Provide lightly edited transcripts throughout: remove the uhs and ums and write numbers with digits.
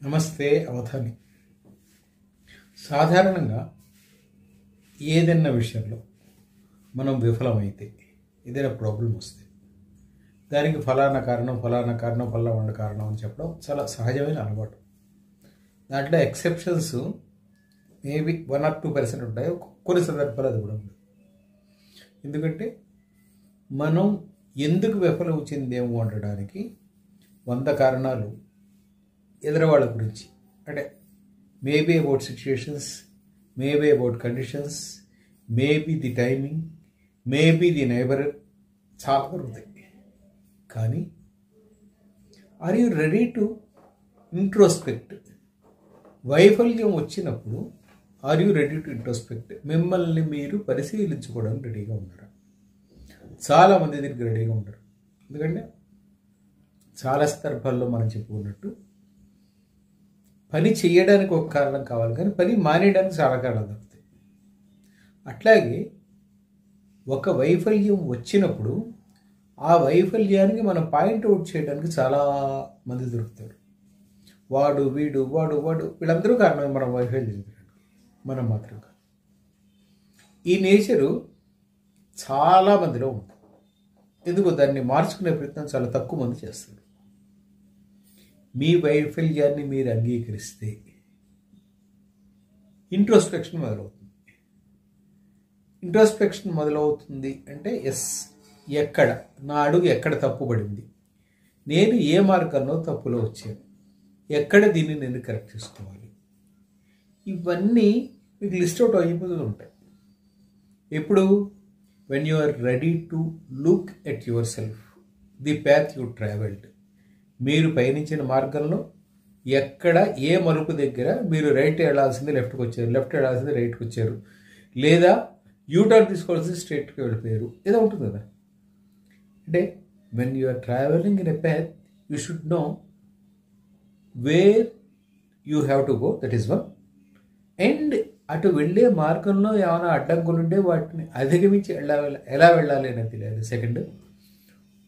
నమస్తే అవధాని. సాధారణంగా ఏదైనా విషయంలో మనం విఫలమైతే ఏదైనా ప్రాబ్లం వస్తే దానికి ఫలానా కారణం ఫలానా కారణం అని చెప్పడం చాలా సహజమైన అలవాటు. దాంట్లో ఎక్సెప్షన్స్ మేబీ 1 or 2% ఉంటాయి. కొన్ని సందర్భాలు అది కూడా ఉండదు. ఎందుకంటే మనం ఎందుకు విఫలం చెందేమో అనడానికి 100 కారణాలు ఎదురవాళ్ళ గురించి, అంటే maybe about situations, maybe about conditions, maybe the timing, maybe the neighbour, చాలా దొరుకుతాయి. కానీ are you ready to introspect? వైఫల్యం వచ్చినప్పుడు are you ready to introspect? మిమ్మల్ని మీరు పరిశీలించుకోవడానికి రెడీగా ఉన్నారా? చాలామంది దీనికి రెడీగా ఉంటారు. ఎందుకంటే చాలా సందర్భాల్లో మనం చెప్పుకున్నట్టు పని చేయడానికి ఒక కారణం కావాలి, కానీ పని మానేయడానికి చాలా కారణాలు దొరుకుతాయి. అట్లాగే ఒక వైఫల్యం వచ్చినప్పుడు ఆ వైఫల్యానికి మనం పాయింట్అవుట్ చేయడానికి చాలా మంది దొరుకుతారు. వాడు వీడు వాడు వాడు వీళ్ళందరూ కారణం మనం వైఫల్యం చేయడానికి, మనం మాత్రం కాదు. ఈ నేచరు చాలా మందిలో ఉంది. ఎందుకు దాన్ని మార్చుకునే ప్రయత్నం చాలా తక్కువ మంది చేస్తారు. మీ వైఫల్యాన్ని మీరు అంగీకరిస్తే ఇంట్రోస్పెక్షన్ మొదలవుతుంది. ఇంట్రోస్పెక్షన్ మొదలవుతుంది అంటే ఎక్కడ నా అడుగు ఎక్కడ తప్పుపడింది, నేను ఏ మార్గంలో తప్పులో వచ్చాను, ఎక్కడ దీన్ని నేను కరెక్ట్ చేసుకోవాలి, ఇవన్నీ మీకు లిస్ట్ అవుట్ అయిపోతూ ఉంటాయి. ఎప్పుడు? When you are ready to look at yourself, the path you travelled. మీరు పయనించిన మార్గంలో ఎక్కడ ఏ మలుపు దగ్గర మీరు రైట్ వెళ్ళాల్సింది లెఫ్ట్కి వచ్చారు, లెఫ్ట్ వెళ్ళాల్సింది రైట్కి వచ్చారు, లేదా యూటర్న్ తీసుకోవాల్సింది స్ట్రైట్కి వెళ్ళిపోయారు, ఏదో ఉంటుంది కదా. అంటే when you are travelling in a path you should know where you have to go, that is one. And అటు వెళ్ళే మార్గంలో ఏమైనా అడ్డంకులు ఉంటే వాటిని అధిగమించి ఎలా వెళ్ళాలి అనేది తెలియాలి. సెకండ్,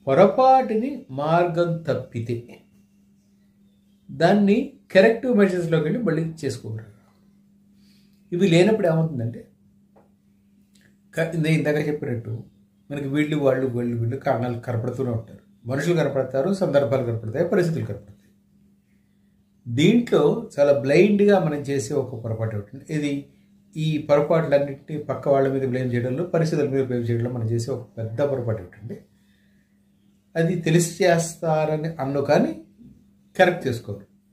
పొరపాటుని మార్గం తప్పితే దాన్ని కరెక్టివ్ మెజర్స్లోకి వెళ్ళి మళ్ళీ చేసుకోగలరు. ఇవి లేనప్పుడు ఏమవుతుందంటే, నేను ఇందాక చెప్పినట్టు మనకి వీళ్ళు కారణాలు కనపడుతూనే ఉంటారు. మనుషులు కనపడతారు, సందర్భాలు కనపడతాయి, పరిస్థితులు కనపడతాయి. దీంట్లో చాలా బ్లైండ్గా మనం చేసే ఒక పొరపాటు ఉంటుంది. ఇది ఈ పొరపాట్లన్నింటినీ పక్క వాళ్ళ మీద బ్లేమ్ చేయడంలో, పరిస్థితుల మీద బ్లేమ్ చేయడంలో మనం చేసే ఒక పెద్ద పొరపాటు ఏంటంటే, అది తెలిసి చేస్తారని కానీ కరెక్ట్ చేసుకోరు.